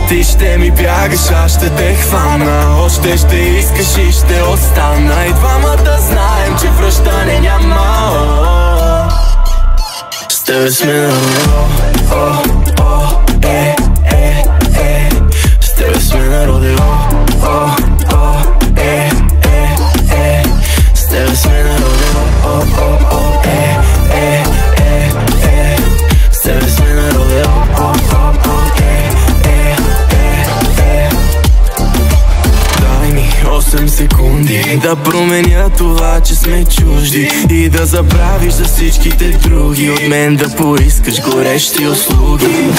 Ти ще ми бягаш, аз ще те хвана. Още ще искаш и ще остана. И двамата знаем, че връщане няма. С тебе сме на родео. С тебе сме на родео. С тебе сме на родео. С тебе сме на родео. Дай ми 8 секунди да променя това, че сме чужди, и да забравиш за всичките други. От мен да поискаш горещи услуги.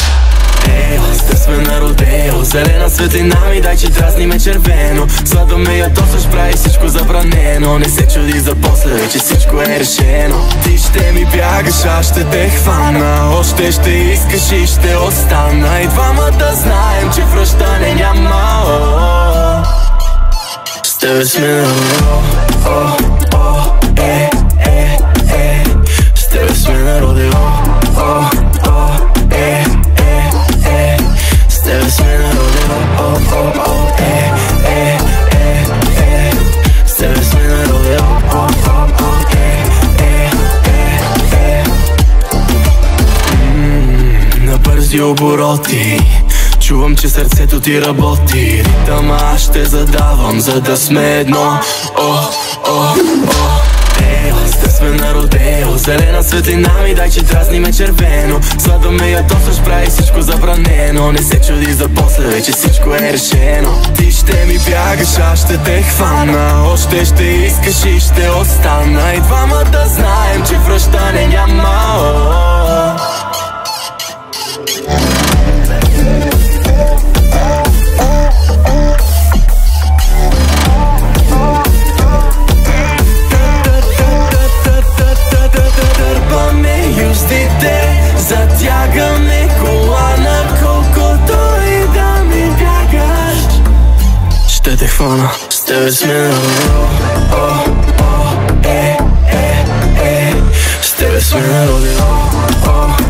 Сте сме на родео, зелена светлина ми дай, че дразни ме червено. Сладо ме ядосаш, прави всичко забранено. Не се чуди за после, вече всичко е решено. Ти ще ми бягаш, аз ще те хвана. Още ще искаш и ще остана. И двамата знаем, че връщане няма. С тебе сме на родео. С тебе сме на родео. С тебе сме на родео. С тебе сме на родео. На бързи обороти чувам, че сърцето ти работи. Ритъма аз ще задавам, за да сме едно. Сте сме на родео, зелена светлина ми дай, че дразни ме червено. Сладо ме ядосаш, прави всичко забранено. Не се чуди за после, вече всичко е решено. Ти ще ми бягаш, аз ще те хвана. Още ще искаш и ще остана. И двамата знаем, че връщане няма. Затягаме колана, колкото и да ми бягаш. Ще те хвана, с тебе сме на родео. С тебе сме на родео.